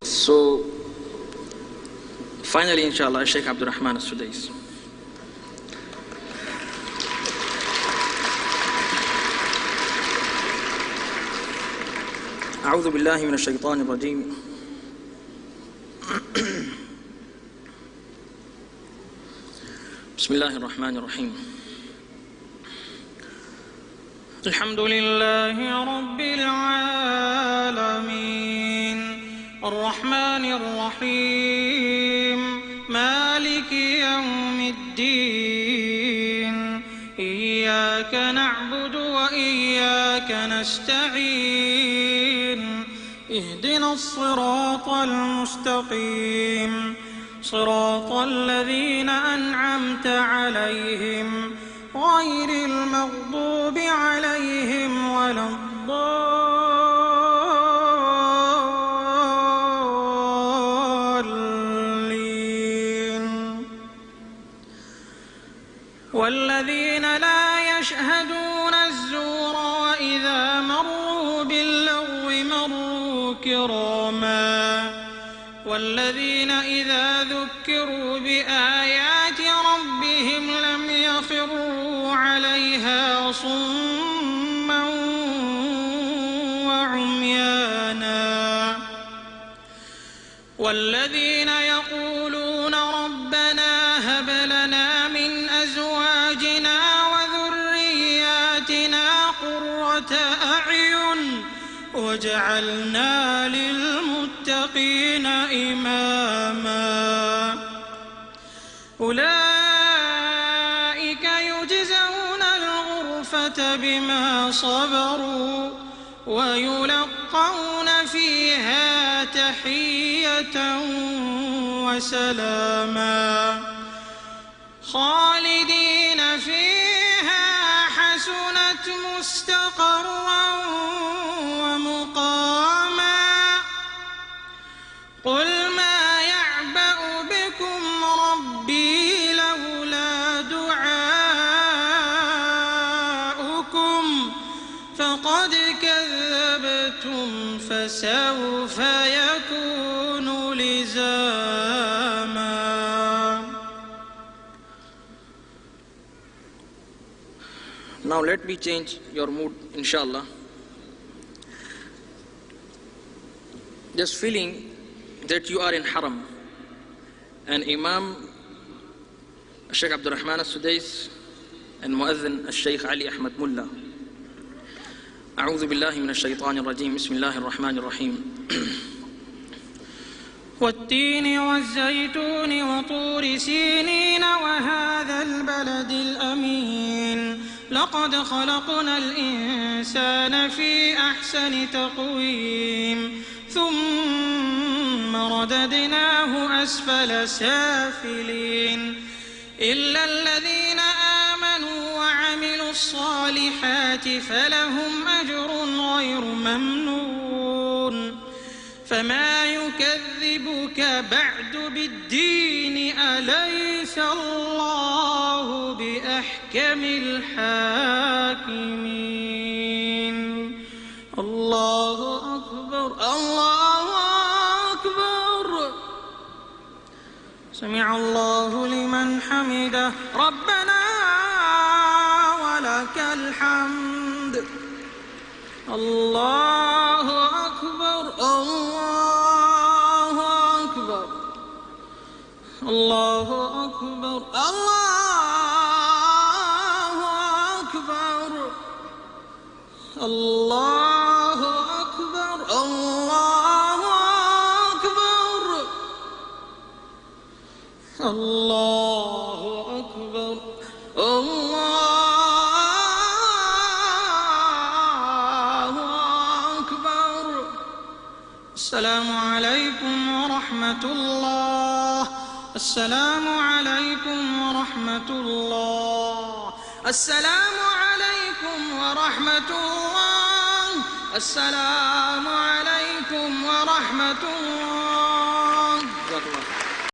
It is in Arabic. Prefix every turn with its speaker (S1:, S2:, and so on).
S1: So, finally, inshallah, Sheikh Abdul Rahman As-Sudais. أعوذ بالله من الشيطان الرجيم. بسم الله الرحمن الرحيم.
S2: الحمد لله رب العالمين الرحمن الرحيم مالك يوم الدين إياك نعبد وإياك نستعين اهدنا الصراط المستقيم صراط الذين أنعمت عليهم غير المغضوب عليهم ولا الضالين والذين لا يشهدون الزور وإذا مروا باللغو مروا كراما والذين إذا ذكروا بآيات ربهم لم يخروا عليها صما وعميانا والذين يقولون ربنا هب لنا من أزواجنا وذرياتنا قرة أعين واجعلنا للمتقين إماما أولئك يجزون الغرفة بما صبروا ويلقون فيها تحية وسلاما خالدين فيها حسنت مستقرا ومقاما قل ما يعبأ بكم ربي لولا دعاؤكم فقد كذبتم فسوف يكون لزاما.
S1: Now let me change your mood, inshallah. Just feeling that you are in Haram and Imam Sheikh Abdul Rahman As-Sudais and Muadhin Al-Sheikh Ali Ahmad Mullah. أعوذ بالله من الشيطان الرجيم. بسم الله الرحمن الرحيم.
S2: والتين والزيتون وطور سينين وهذا البلد الأمين لقد خلقنا الإنسان في أحسن تقويم ثم رددناه أسفل سافلين إلا الذين آمنوا وعملوا الصالحات فلهم أجر غير ممنون فما يكذبك بعد بالدين أليس الله بأحكم الحاكمين. الله أكبر الله أكبر. سمع الله لمن حمده ربنا ولك الحمد. الله أكبر الله أكبر الله أكبر الله أكبر الله أكبر الله أكبر الله أكبر الله أكبر. السلام عليكم ورحمة الله. السلام عليكم ورحمة الله. السلام عليكم ورحمة الله. السلام عليكم ورحمة الله.